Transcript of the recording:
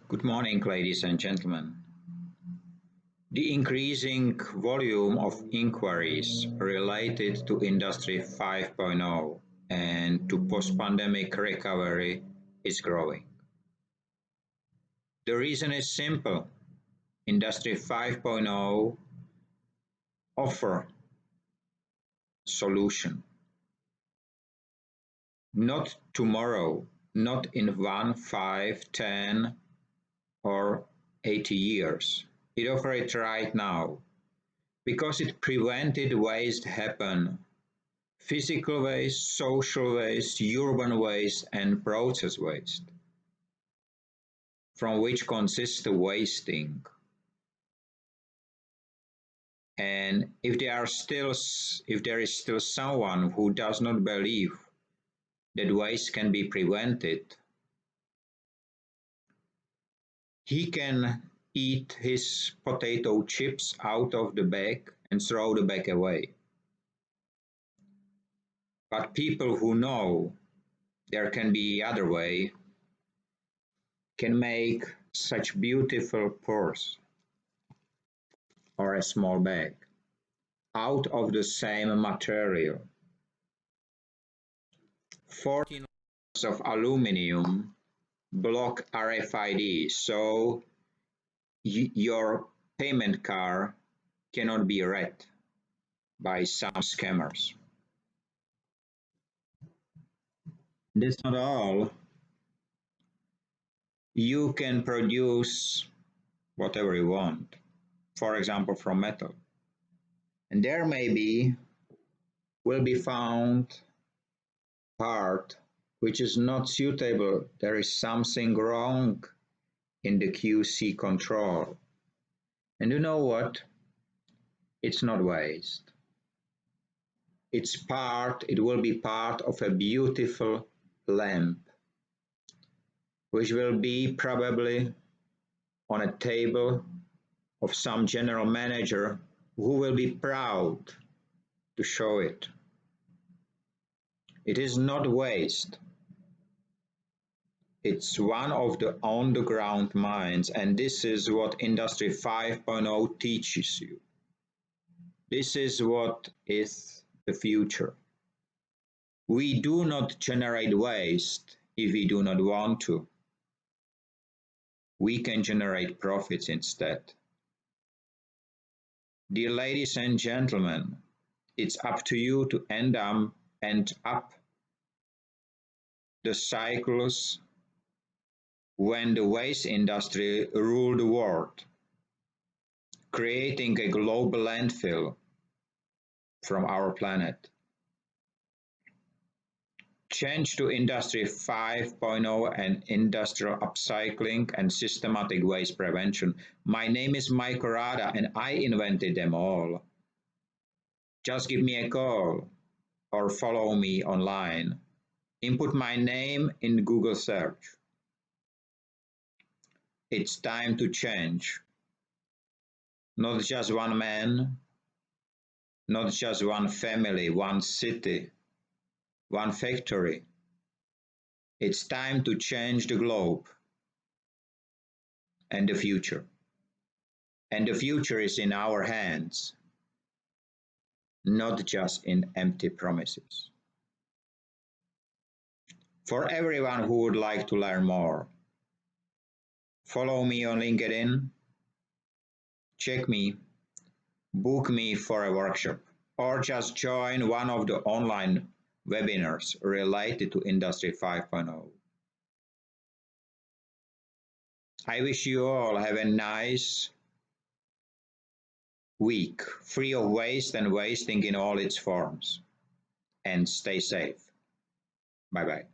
Good morning, ladies and gentlemen. The increasing volume of inquiries related to Industry 5.0 and to post-pandemic recovery is growing. The reason is simple. Industry 5.0 offer solution. Not tomorrow, not in 1, 5, 10, or 80 years. It offers it right now because it prevented waste happen. Physical waste, social waste, urban waste, and process waste, from which consists the wasting. And if there is still someone who does not believe that waste can be prevented, he can eat his potato chips out of the bag and throw the bag away. But people who know there can be other way can make such beautiful purse or a small bag out of the same material. 14 layers of aluminum block RFID, so your payment card cannot be read by some scammers. That's not all. You can produce whatever you want, for example, from metal. And there will be found part which is not suitable. There is something wrong in the QC control. And you know what? It's not waste. It will be part of a beautiful lamp, which will be probably on a table of some general manager who will be proud to show it. It is not waste. It's one of the on-the-ground mines, and this is what Industry 5.0 teaches you. This is what is the future. We do not generate waste if we do not want to. We can generate profits instead. Dear ladies and gentlemen, it's up to you to end up the cycles when the waste industry ruled the world, creating a global landfill from our planet. Change to Industry 5.0 and industrial upcycling and systematic waste prevention. My name is Mike Rada and I invented them all. Just give me a call or follow me online. Input my name in Google search. It's time to change. Not just one man, not just one family, one city, one factory. It's time to change the globe and the future. And the future is in our hands, not just in empty promises. For everyone who would like to learn more, follow me on LinkedIn, check me, book me for a workshop, or just join one of the online webinars related to Industry 5.0. I wish you all have a nice week, free of waste and wasting in all its forms. And stay safe. Bye-bye.